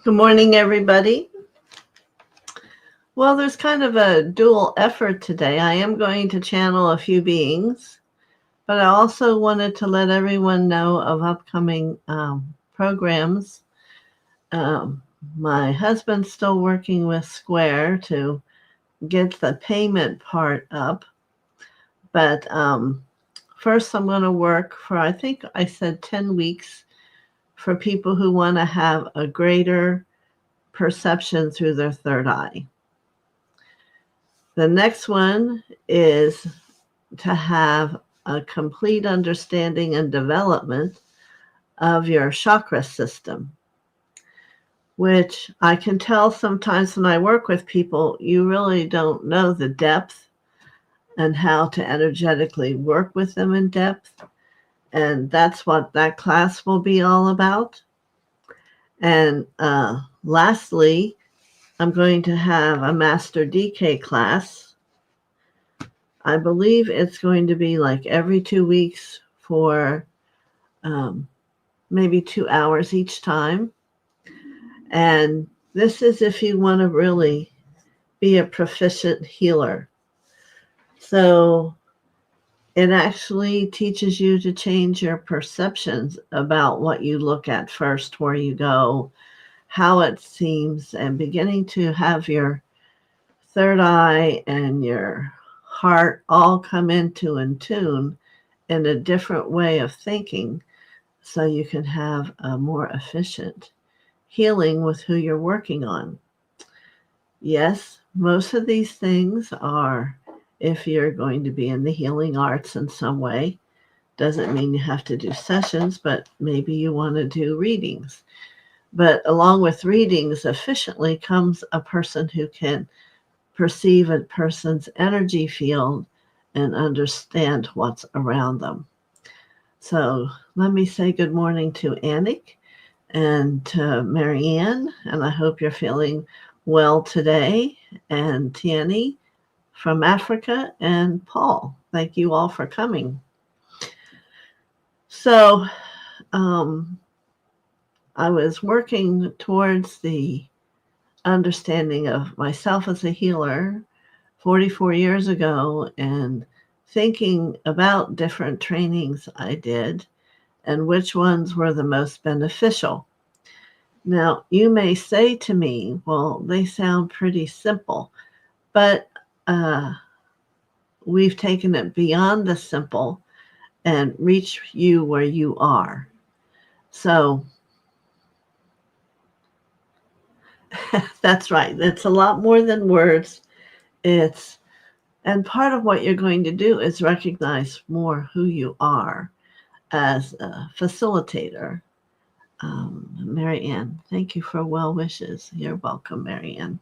Good morning, everybody. Well, there's kind of a dual effort today. I am going to channel a few beings, but I also wanted to let everyone know of upcoming programs. My husband's still working with Square to get the payment part up, but first I'm going to work for, I think I said 10 weeks for people who want to have a greater perception through their third eye. The next one is to have a complete understanding and development of your chakra system, which I can tell sometimes when I work with people, you really don't know the depth and how to energetically work with them in depth. And that's what that class will be all about. And lastly, I'm going to have a Master DK class. I believe it's going to be like every 2 weeks for maybe 2 hours each time. And this is if you want to really be a proficient healer. So it actually teaches you to change your perceptions about what you look at first, where you go, how it seems, and beginning to have your third eye and your heart all come into in tune in a different way of thinking, so you can have a more efficient healing with who you're working on. Yes, most of these things are, if you're going to be in the healing arts in some way, doesn't mean you have to do sessions, but maybe you want to do readings. But along with readings efficiently comes a person who can perceive a person's energy field and understand what's around them. So let me say good morning to Anik and to Marianne, and I hope you're feeling well today, and Tiani from Africa, and Paul. Thank you all for coming. So I was working towards the understanding of myself as a healer 44 years ago and thinking about different trainings I did and which ones were the most beneficial. Now, you may say to me, well, they sound pretty simple, but we've taken it beyond the simple and reach you where you are. So that's right. It's a lot more than words. And part of what you're going to do is recognize more who you are as a facilitator. Mary Ann, thank you for well wishes. You're welcome, Mary Ann.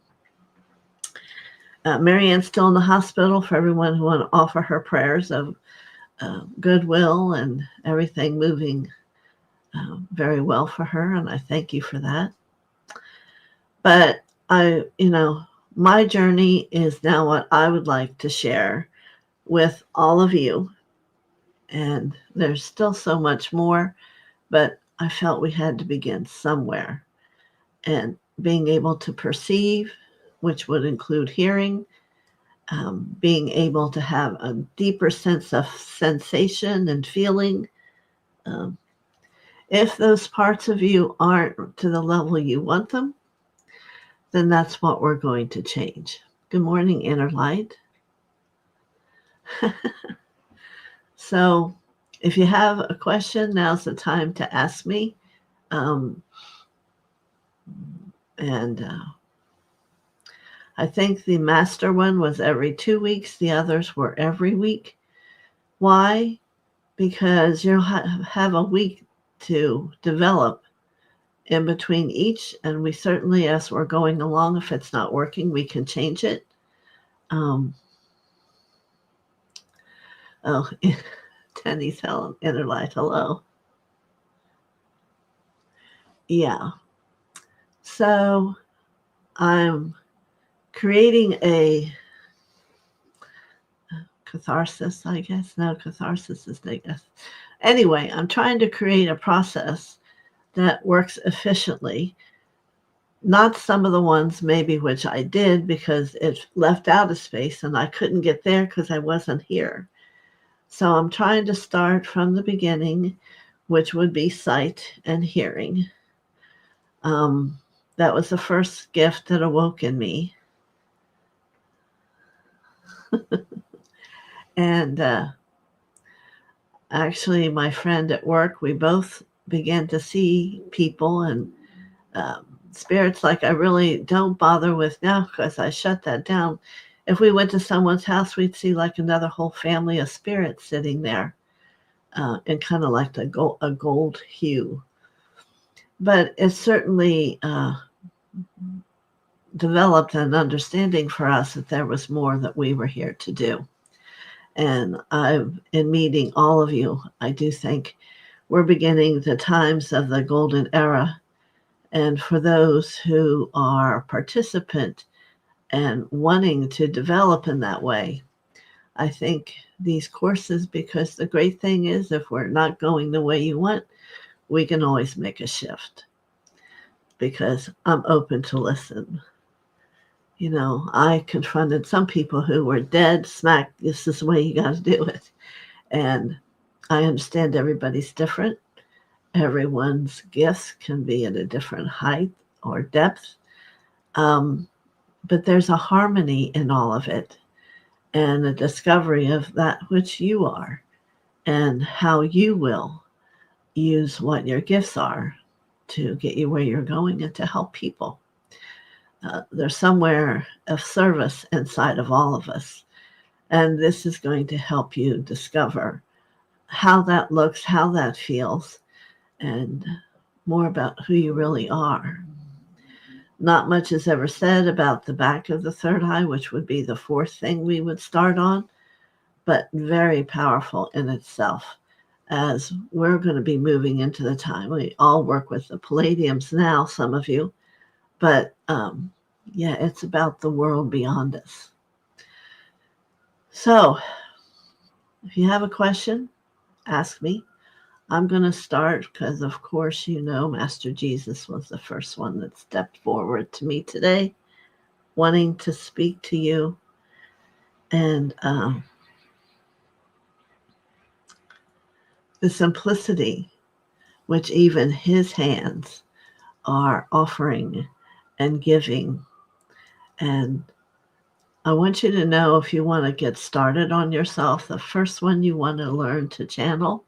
Mary Ann's still in the hospital. For everyone who want to offer her prayers of goodwill and everything moving very well for her, and I thank you for that. But my journey is now what I would like to share with all of you. And there's still so much more, but I felt we had to begin somewhere. And being able to perceive, which would include hearing, being able to have a deeper sense of sensation and feeling. If those parts of you aren't to the level you want them, then that's what we're going to change. Good morning, Inner Light. So if you have a question, now's the time to ask me. I think the master one was every 2 weeks. The others were every week. Why? Because you'll have a week to develop in between each. And we certainly, as we're going along, if it's not working, we can change it. Tenny's Helen, Inner Light, hello. Yeah. So I'm creating a catharsis, I guess. No, catharsis is negative. Anyway, I'm trying to create a process that works efficiently Not some of the ones maybe which I did because it left out a space and I couldn't get there because I wasn't here. So I'm trying to start from the beginning, which would be sight and hearing. That was the first gift that awoke in me. And actually, my friend at work, we both began to see people and spirits like I really don't bother with now because I shut that down. If we went to someone's house, we'd see like another whole family of spirits sitting there in kind of like a gold hue. But it certainly developed an understanding for us that there was more that we were here to do. And in meeting all of you, I do think we're beginning the times of the golden era. And for those who are participant and wanting to develop in that way, I think these courses, because the great thing is if we're not going the way you want, we can always make a shift because I'm open to listen. You know, I confronted some people who were dead smack. This is the way you got to do it. And I understand everybody's different. Everyone's gifts can be at a different height or depth. But there's a harmony in all of it and a discovery of that which you are and how you will use what your gifts are to get you where you're going and to help people. There's somewhere of service inside of all of us. And this is going to help you discover how that looks, how that feels, and more about who you really are. Not much is ever said about the back of the third eye, which would be the fourth thing we would start on, but very powerful in itself as we're going to be moving into the time. We all work with the palladiums now, some of you, but yeah, it's about the world beyond us. So if you have a question, ask me. I'm going to start because, of course, you know, Master Jesus was the first one that stepped forward to me today, wanting to speak to you. And the simplicity which even his hands are offering and giving. And I want you to know, if you want to get started on yourself, the first one you want to learn to channel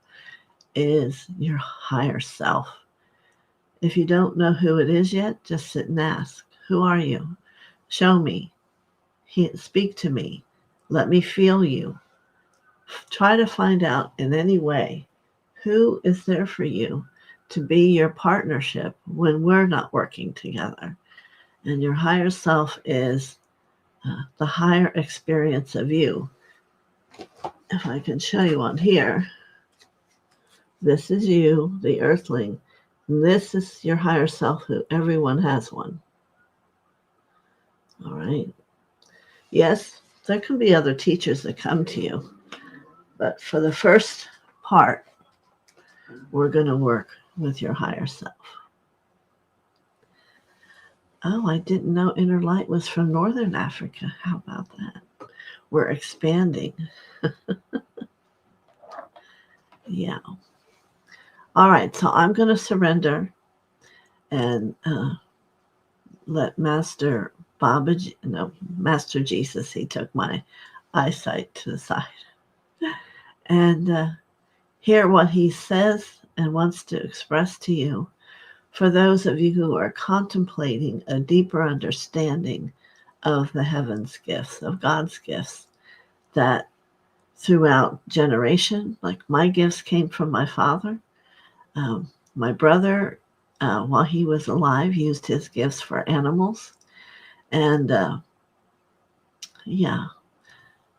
is your higher self. If you don't know who it is yet, just sit and ask, who are you? Show me. Speak to me. Let me feel you. Try to find out in any way who is there for you to be your partnership when we're not working together. And your higher self is the higher experience of you. If I can show you on here, this is you, the earthling. And this is your higher self, who everyone has one. All right. Yes, there can be other teachers that come to you. But for the first part, we're going to work with your higher self. Oh, I didn't know Inner Light was from Northern Africa. How about that? We're expanding. Yeah. All right, so I'm going to surrender and let Master Master Jesus, he took my eyesight to the side, and hear what he says and wants to express to you. For those of you who are contemplating a deeper understanding of the heavens gifts, of God's gifts, that throughout generation, like my gifts came from my father. My brother, while he was alive, used his gifts for animals. And yeah,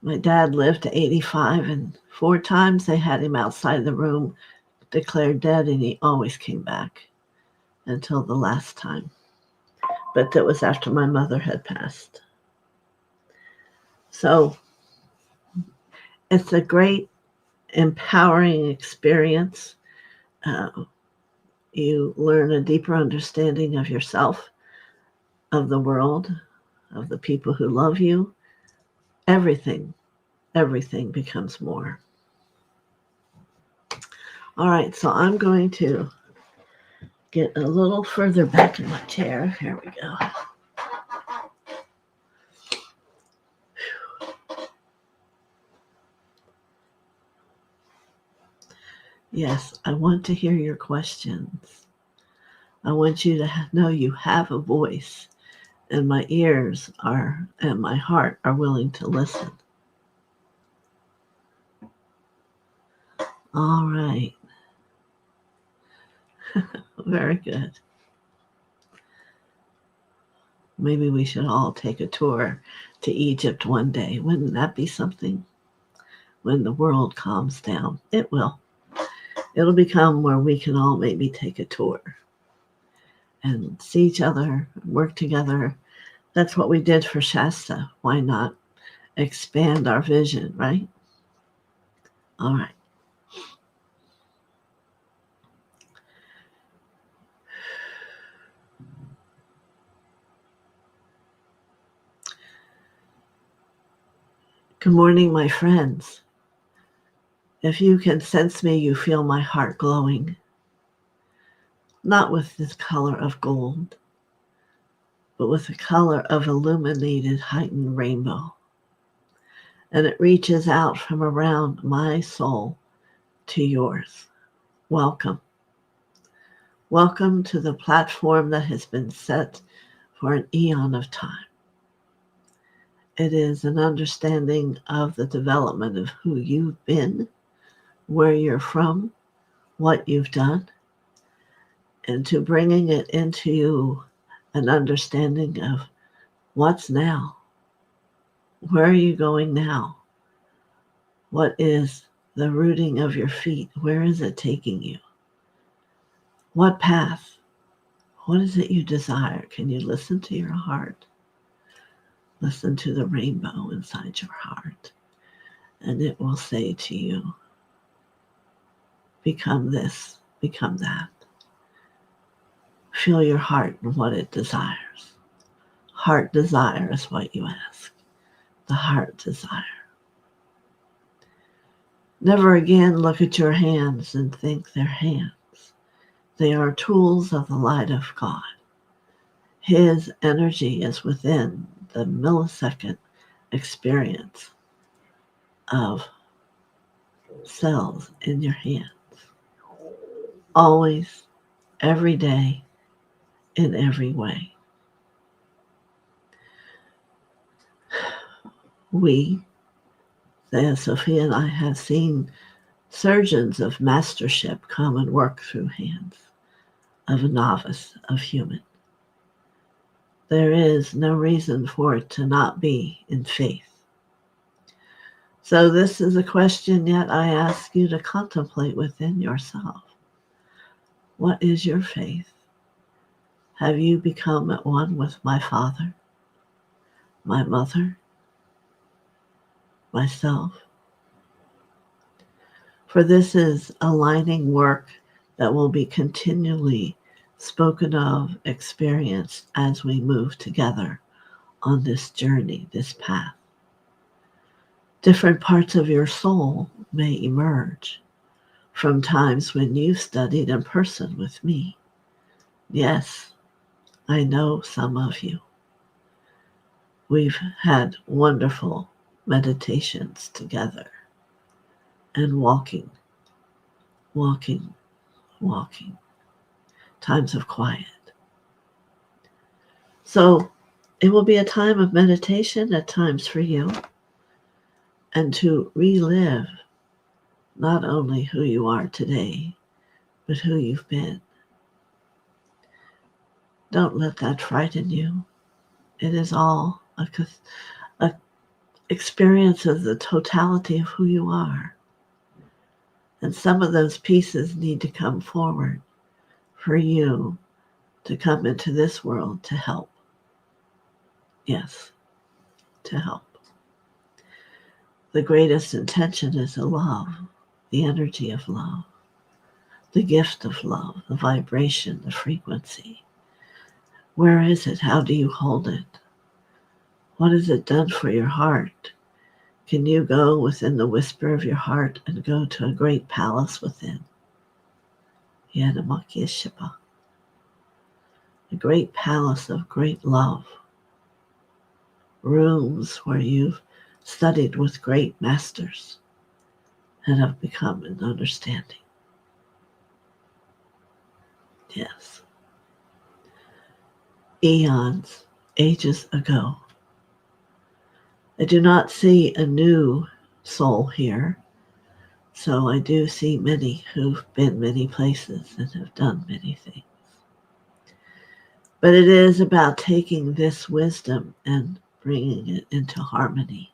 my dad lived to 85, and 4 times they had him outside the room, declared dead, and he always came back until the last time. But that was after my mother had passed. So it's a great, empowering experience. You learn a deeper understanding of yourself, of the world, of the people who love you, everything becomes more. All right, so I'm going to get a little further back in my chair. Here we go. Yes, I want to hear your questions. I want you to know you have a voice, and my ears are, and my heart are willing to listen. All right. Very good. Maybe we should all take a tour to Egypt one day. Wouldn't that be something? When the world calms down, it will. It'll become where we can all maybe take a tour and see each other, work together. That's what we did for Shasta. Why not expand our vision, right? All right. Good morning, my friends. If you can sense me, you feel my heart glowing, not with the color of gold, but with the color of illuminated, heightened rainbow. And it reaches out from around my soul to yours. Welcome. Welcome to the platform that has been set for an eon of time. It is an understanding of the development of who you've been, where you're from, what you've done, and to bringing it into an understanding of what's now. Where are you going now? What is the rooting of your feet? Where is it taking you? What path? What is it you desire? Can you listen to your heart? Listen to the rainbow inside your heart, and it will say to you, become this, become that. Feel your heart and what it desires. Heart desire is what you ask. The heart desire. Never again look at your hands and think they're hands. They are tools of the light of God. His energy is within the millisecond experience of cells in your hands. Always, every day, in every way. We, TheoSophia and I, have seen surgeons of mastership come and work through hands of a novice, of human. There is no reason for it to not be in faith. So this is a question yet I ask you to contemplate within yourself. What is your faith? Have you become at one with my Father, my mother, myself? For this is aligning work that will be continually spoken of, experienced as we move together on this journey, this path. Different parts of your soul may emerge from times when you studied in person with me. Yes, I know some of you. We've had wonderful meditations together and walking. Times of quiet. So it will be a time of meditation at times for you, and to relive not only who you are today, but who you've been. Don't let that frighten you. It is all a experience of the totality of who you are. And some of those pieces need to come forward for you to come into this world to help. Yes, to help. The greatest intention is the love, the energy of love, the gift of love, the vibration, the frequency. Where is it? How do you hold it? What has it done for your heart? Can you go within the whisper of your heart and go to a great palace within? Yadamakiyashipa. A great palace of great love. Rooms where you've studied with great masters and have become an understanding. Yes. Eons, ages ago. I do not see a new soul here, so I do see many who've been many places and have done many things. But it is about taking this wisdom and bringing it into harmony,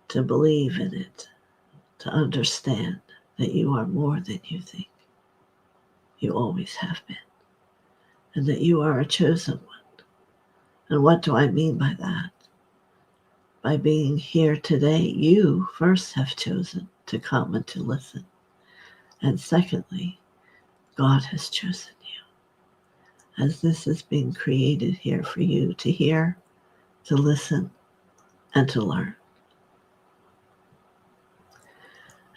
to believe in it, to understand that you are more than you think. You always have been, and that you are a chosen one. And what do I mean by that? By being here today, you first have chosen to come and to listen. And secondly, God has chosen you, as this is being created here for you to hear, to listen, and to learn.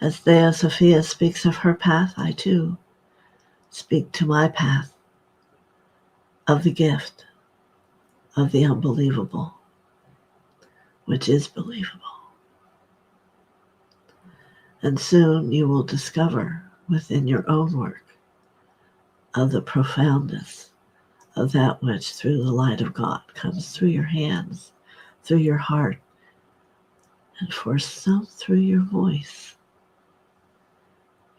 As TheoSophia speaks of her path, I too speak to my path of the gift of the unbelievable, which is believable. And soon you will discover within your own work of the profoundness of that which through the light of God comes through your hands, through your heart, and for some through your voice.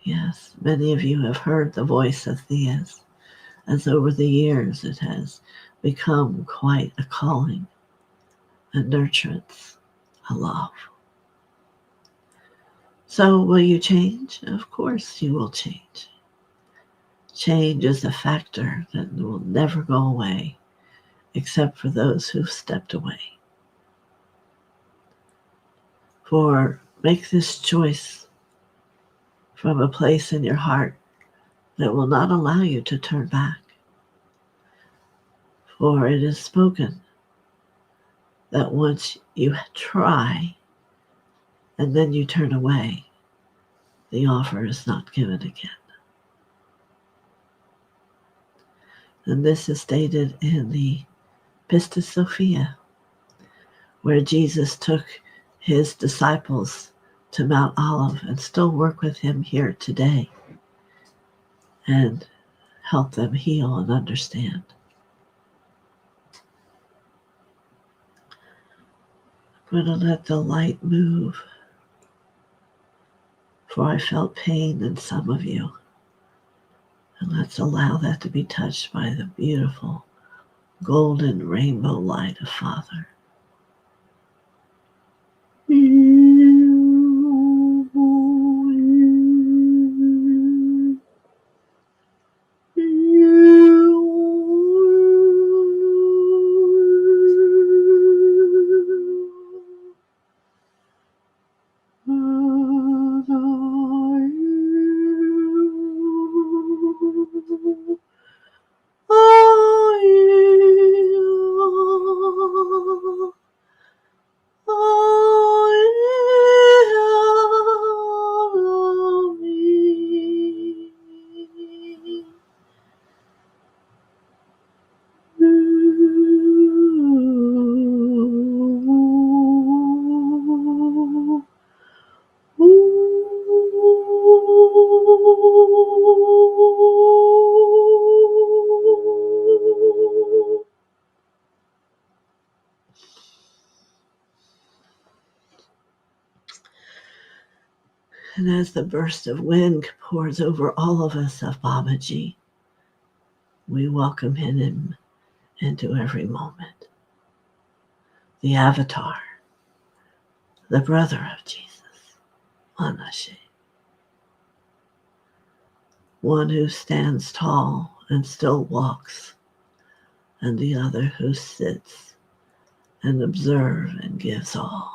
Yes, many of you have heard the voice of Thea's, as over the years it has become quite a calling, a nurturance, a love. So will you change? Of course you will change. Change is a factor that will never go away, except for those who've stepped away. For make this choice from a place in your heart that will not allow you to turn back. For it is spoken that once you try and then you turn away, the offer is not given again. And this is stated in the TheoSophia, where Jesus took his disciples to Mount Olive and still work with him here today and help them heal and understand. I'm going to let the light move, for I felt pain in some of you. And let's allow that to be touched by the beautiful golden rainbow light of Father. And as the burst of wind pours over all of us of Babaji, we welcome him into every moment. The avatar, the brother of Jesus, Anashe. One who stands tall and still walks, and the other who sits and observes and gives all.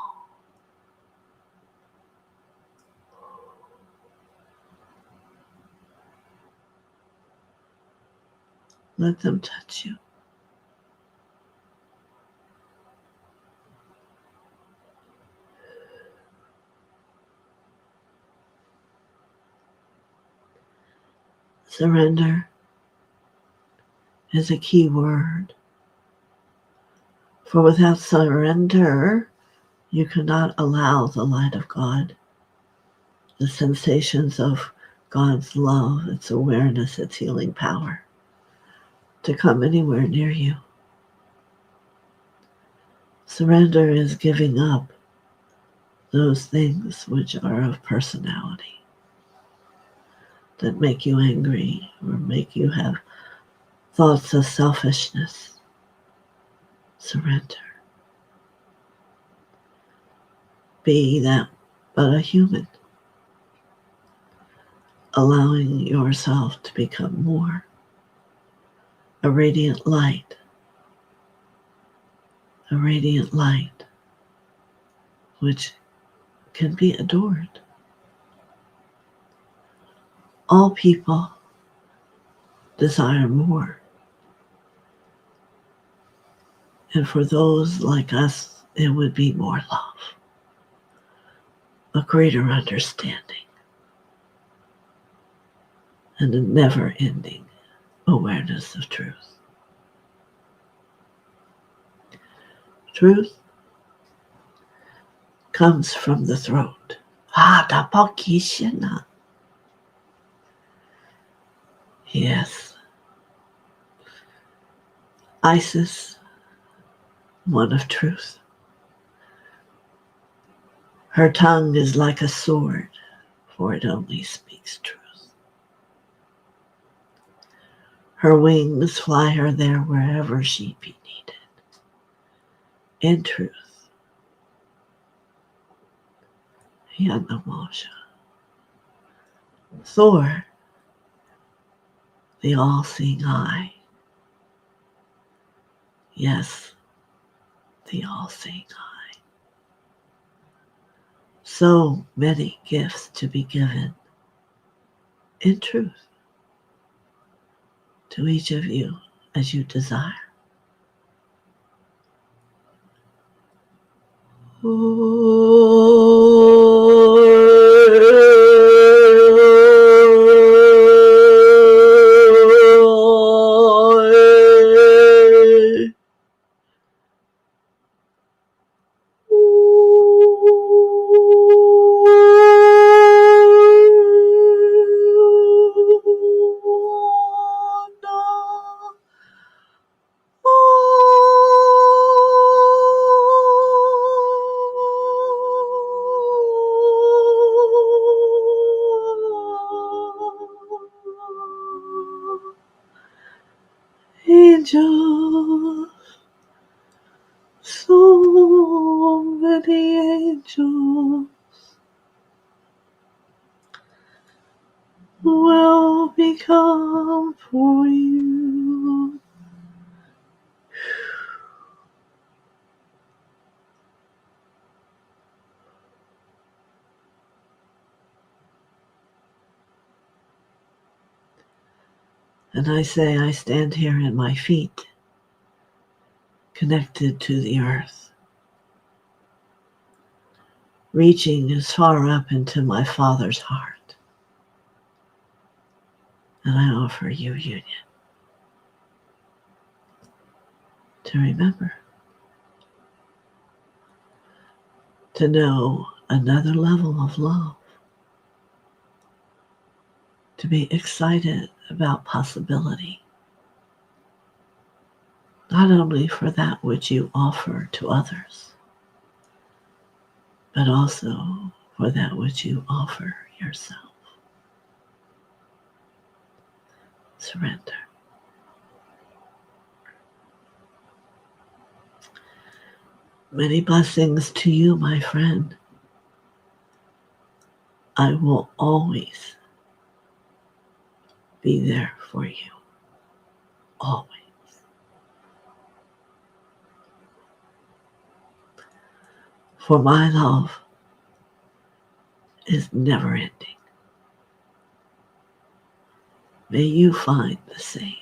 Let them touch you. Surrender is a key word. For without surrender, you cannot allow the light of God, the sensations of God's love, its awareness, its healing power, to come anywhere near you. Surrender is giving up those things which are of personality, that make you angry or make you have thoughts of selfishness. Surrender. Be that but a human, allowing yourself to become more a radiant light which can be adored. All people desire more. And for those like us, it would be more love, a greater understanding, and a never-ending awareness of truth. Truth comes from the throat. Yes. Isis, one of truth. Her tongue is like a sword, for it only speaks truth. Her wings fly her there wherever she be needed. In truth. Yanamasha. Thor, the all-seeing eye. Yes, the all-seeing eye. So many gifts to be given in truth to each of you as you desire. Angels, so many angels will become for you. And I say, I stand here in my feet, connected to the earth, reaching as far up into my Father's heart. And I offer you union to remember, to know another level of love, to be excited about possibility, not only for that which you offer to others, but also for that which you offer yourself. Surrender. Many blessings to you, my friend. I will always be there for you. Always. For my love is never ending. May you find the same.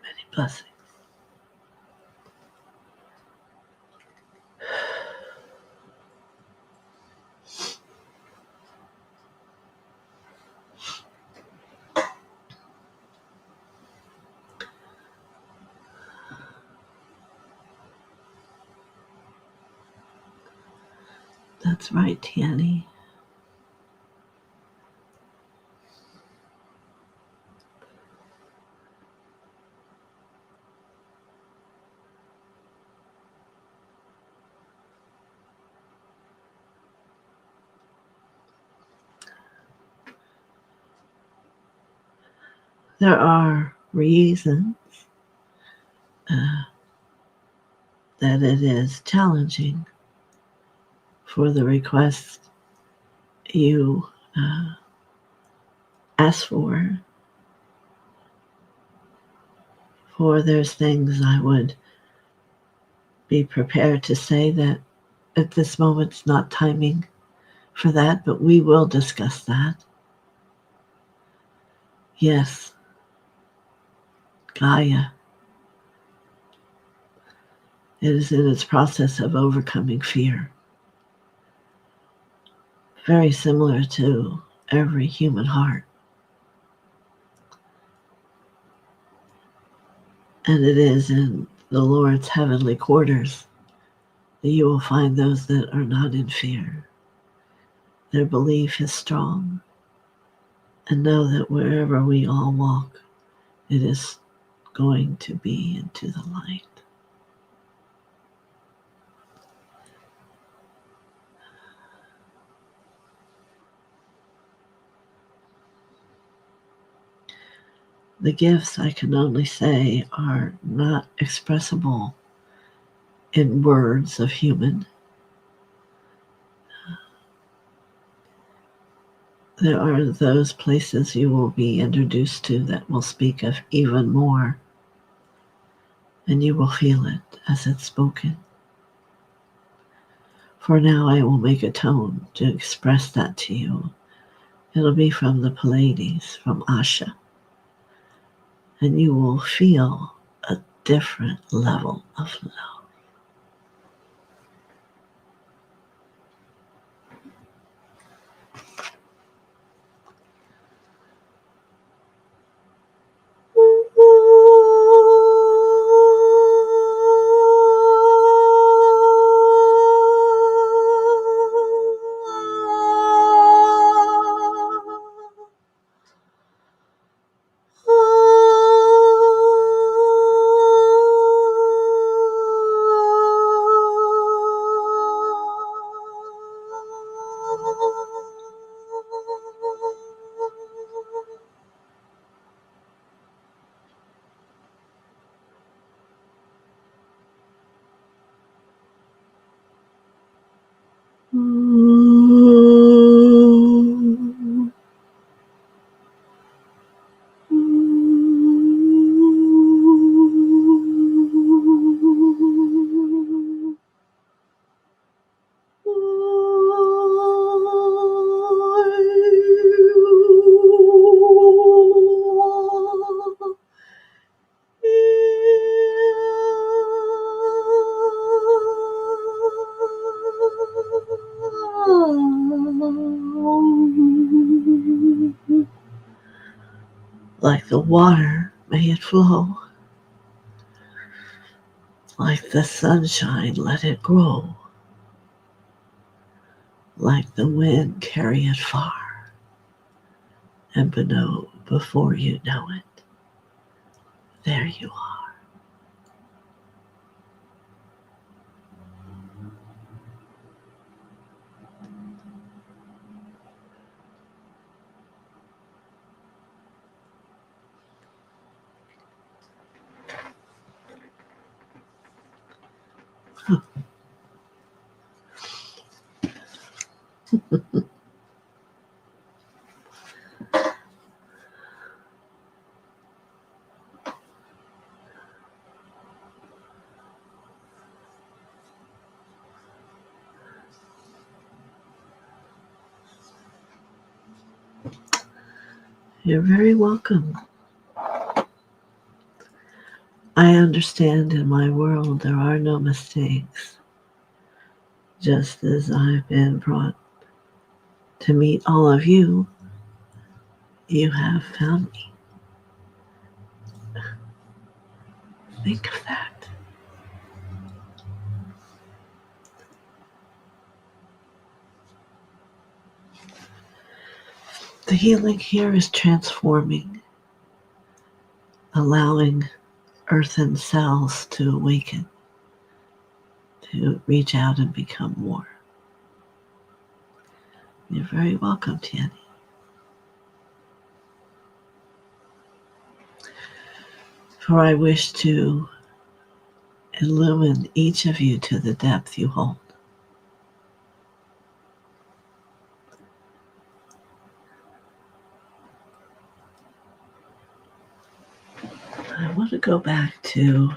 Many blessings. That's right, Tiani. There are reasons that it is challenging for the request you ask for there's things I would be prepared to say that at this moment it's not timing for that, but we will discuss that. Yes, Gaia is in its process of overcoming fear, very similar to every human heart. And it is in the Lord's heavenly quarters that you will find those that are not in fear. Their belief is strong, and know that wherever we all walk, it is going to be into the light. The gifts, I can only say, are not expressible in words of human. There are those places you will be introduced to that will speak of even more, and you will feel it as it's spoken. For now, I will make a tone to express that to you. It'll be from the Pleiades, from Asha, and you will feel a different level of love. Like the water, may it flow. Like the sunshine, let it grow. Like the wind, carry it far. And before you know it, there you are. You're very welcome. I understand in my world there are no mistakes. Just as I've been brought to meet all of you, you have found me. Think of that. The healing here is transforming, allowing earthen cells to awaken, to reach out and become more. You're very welcome, Tiani. For I wish to illumine each of you to the depth you hold. I want to go back to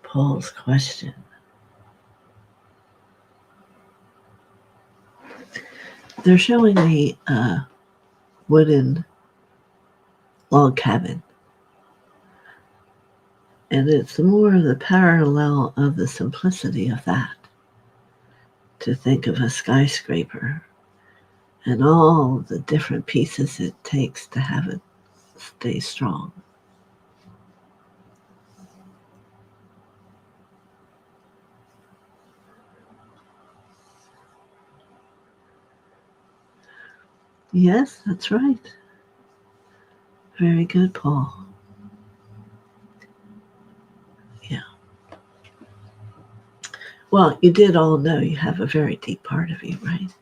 Paul's question. They're showing me a wooden log cabin. And it's more the parallel of the simplicity of that. To think of a skyscraper and all the different pieces it takes to have it stay strong. Yes, that's right. Very good, Paul. Yeah. Well, you did all know you have a very deep part of you, right?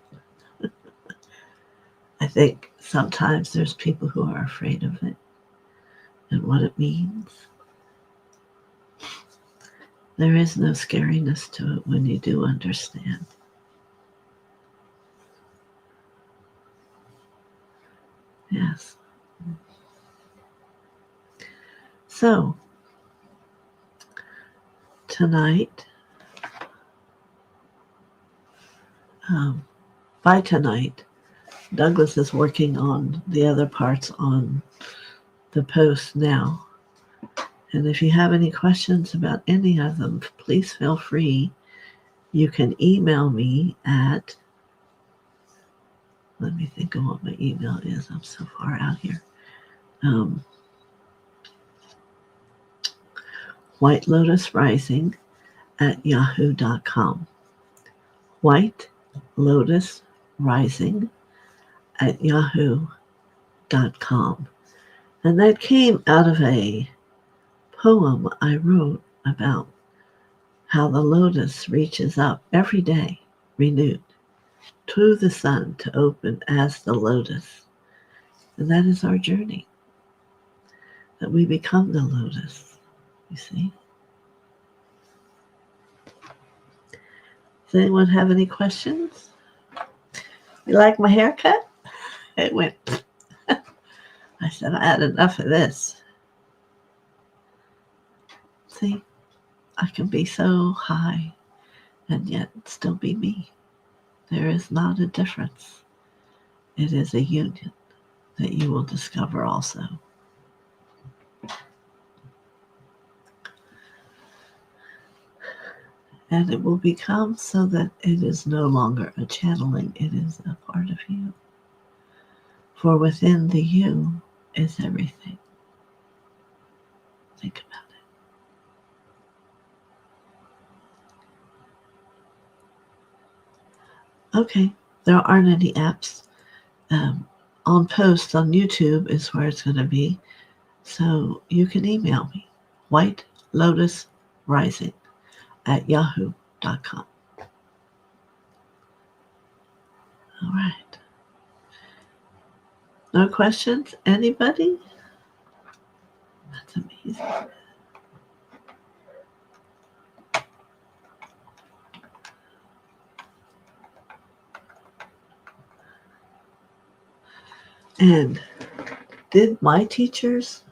I think sometimes there's people who are afraid of it and what it means. There is no scariness to it when you do understand. Yes. So, tonight, by tonight, Douglas is working on the other parts on the post now. And if you have any questions about any of them, please feel free. You can email me at, let me think of what my email is. I'm so far out here. White Lotus Rising at yahoo.com. White Lotus Rising at yahoo.com. And that came out of a poem I wrote about how the lotus reaches up every day, renewed, to the sun to open as the lotus. And that is our journey, that we become the lotus, you see. Does anyone have any questions? You like my haircut? It went. I said, I had enough of this. See, I can be so high and yet still be me. There is not a difference. It is a union that you will discover also. And it will become so that it is no longer a channeling, it is a part of you. For within the you is everything. Think about it. Okay, there aren't any apps. On posts on YouTube is where it's going to be. So you can email me, White Lotus Rising at yahoo.com. All right. No questions? Anybody? That's amazing. And did my teachers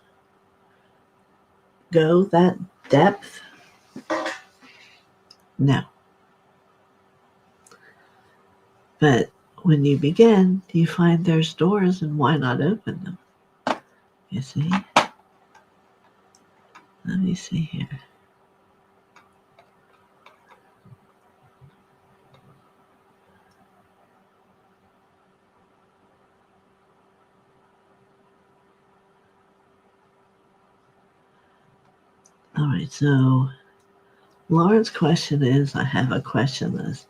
go that depth? No. But when you begin, you find there's doors, and why not open them? You see? Let me see here. All right, so Lauren's question is, I have a question list.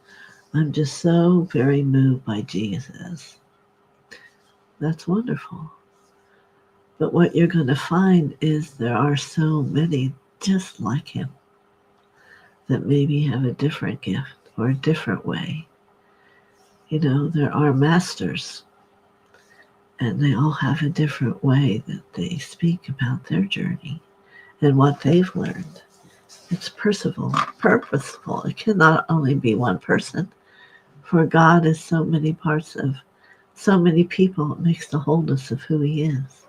I'm just so very moved by Jesus. That's wonderful. But what you're going to find is there are so many just like him that maybe have a different gift or a different way. You know, there are masters, and they all have a different way that they speak about their journey and what they've learned. It's purposeful. It cannot only be one person, for God is so many parts of so many people. It makes the wholeness of who he is.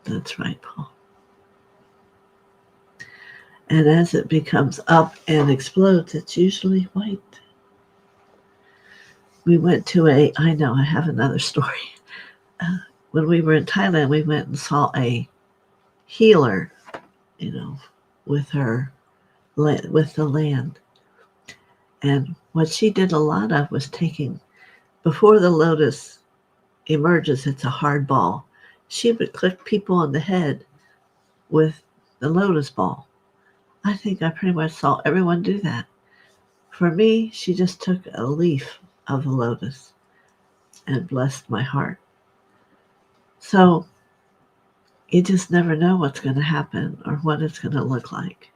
That's right, Paul. And as it becomes up and explodes, it's usually white. We went to I have another story. When we were in Thailand, we went and saw a healer, you know, with the land. And what she did a lot of was taking, before the lotus emerges, it's a hard ball. She would click people on the head with the lotus ball. I think I pretty much saw everyone do that. For me, she just took a leaf of the lotus and blessed my heart. So you just never know what's going to happen or what it's going to look like.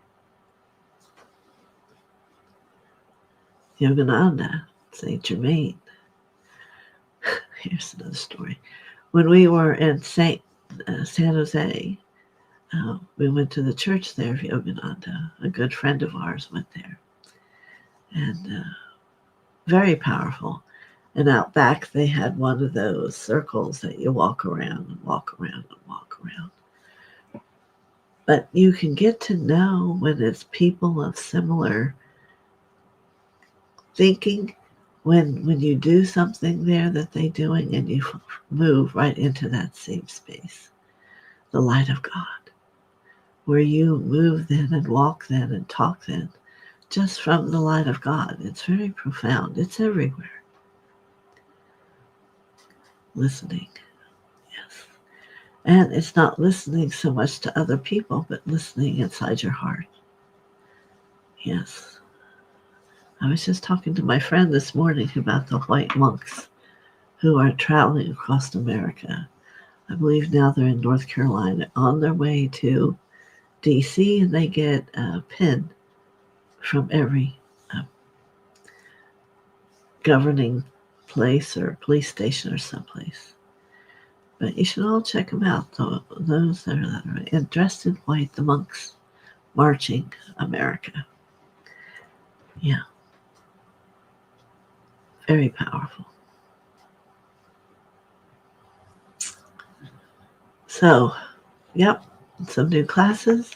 Yogananda, Saint Germain. Here's another story. When we were in San Jose, we went to the church there of Yogananda. A good friend of ours went there. And very powerful. And out back, they had one of those circles that you walk around and walk around and walk around. But you can get to know when it's people of similar thinking, when you do something there that they're doing and you move right into that same space, the light of God, where you move then and walk then and talk then, just from the light of God. It's very profound. It's everywhere. Listening, yes. And it's not listening so much to other people, but listening inside your heart. Yes. I was just talking to my friend this morning about the white monks who are traveling across America. I believe now they're in North Carolina on their way to DC, and they get a pin from every governing place or police station or someplace. But you should all check them out, those that are dressed in white, the monks marching America. Yeah. Very powerful. So, yep, some new classes.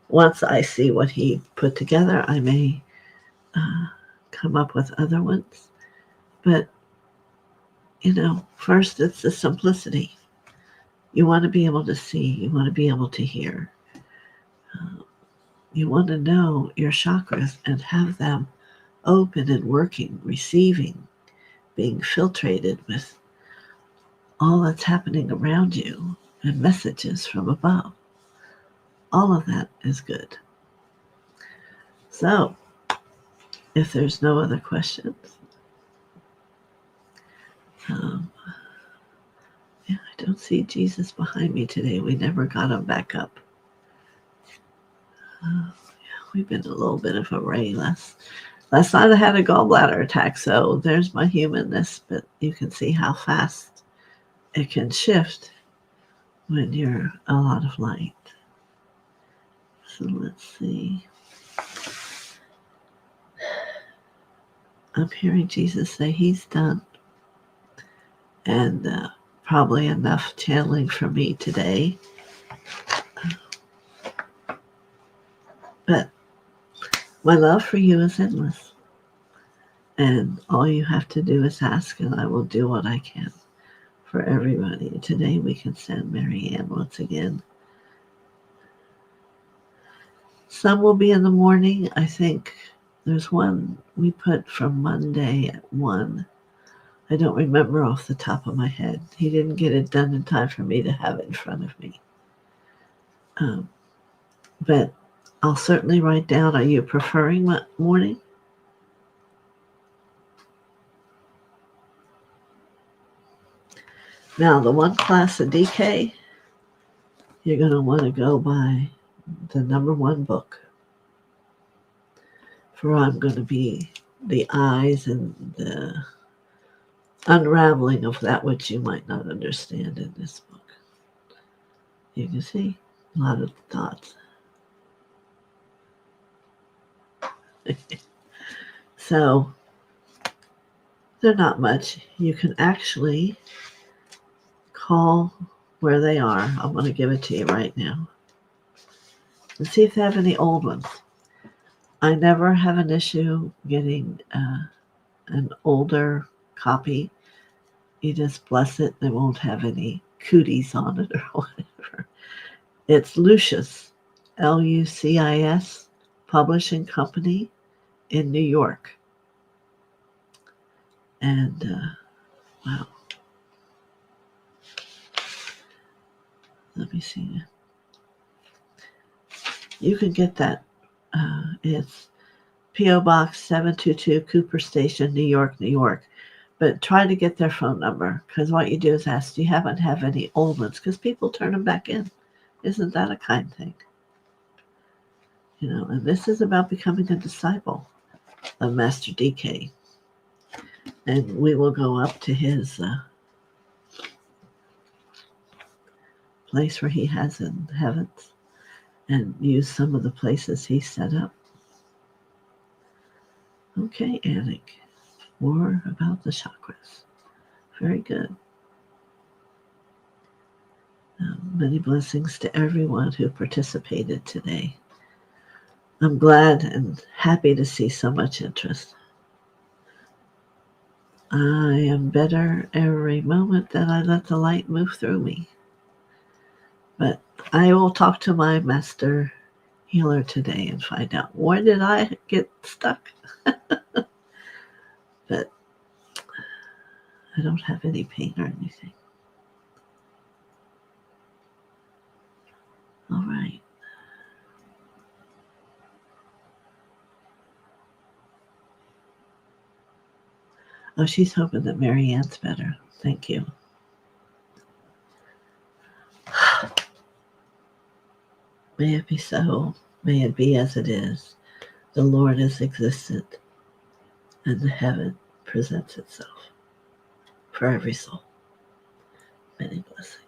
Once I see what he put together, I may come up with other ones. But, first it's the simplicity. You want to be able to see. You want to be able to hear. You want to know your chakras and have them open and working, receiving, being filtrated with all that's happening around you and messages from above. All of that is good. So, if there's no other questions, I don't see Jesus behind me today. We never got him back up. We've been a little bit of a ray last night. I had a gallbladder attack, so there's my humanness, but you can see how fast it can shift when you're a lot of light. So let's see. I'm hearing Jesus say he's done. And probably enough channeling for me today. But my love for you is endless. And all you have to do is ask, and I will do what I can for everybody. Today we can send Mary Ann once again. Some will be in the morning. I think there's one we put from Monday at 1. I don't remember off the top of my head. He didn't get it done in time for me to have it in front of me. But I'll certainly write down, are you preferring morning? Now, the one class of DK, you're going to want to go by the number one book. For I'm going to be the eyes and the unraveling of that which you might not understand in this book. You can see a lot of thoughts. So they're not much. You can actually call where they are. I'm going to give it to you right now. And see if they have any old ones. I never have an issue getting an older copy. You just bless it. They won't have any cooties on it or whatever. It's Lucius, Lucis, Publishing Company in New York. And, wow. Let me see. You can get that. It's P.O. Box 722, Cooper Station, New York, New York. But try to get their phone number, because what you do is ask, do you happen to have any old ones? Because people turn them back in. Isn't that a kind thing? You know, and this is about becoming a disciple of Master DK. And we will go up to his place where he has in heavens and use some of the places he set up. Okay, Anik. More about the chakras. Very good. Many blessings to everyone who participated today. I'm glad and happy to see so much interest. I am better every moment that I let the light move through me. But I will talk to my master healer today and find out where did I get stuck. But I don't have any pain or anything. All right. Oh, she's hoping that Mary Ann's better. Thank you. May it be so. May it be as it is. The Lord is existent, and the heaven presents itself for every soul. Many blessings.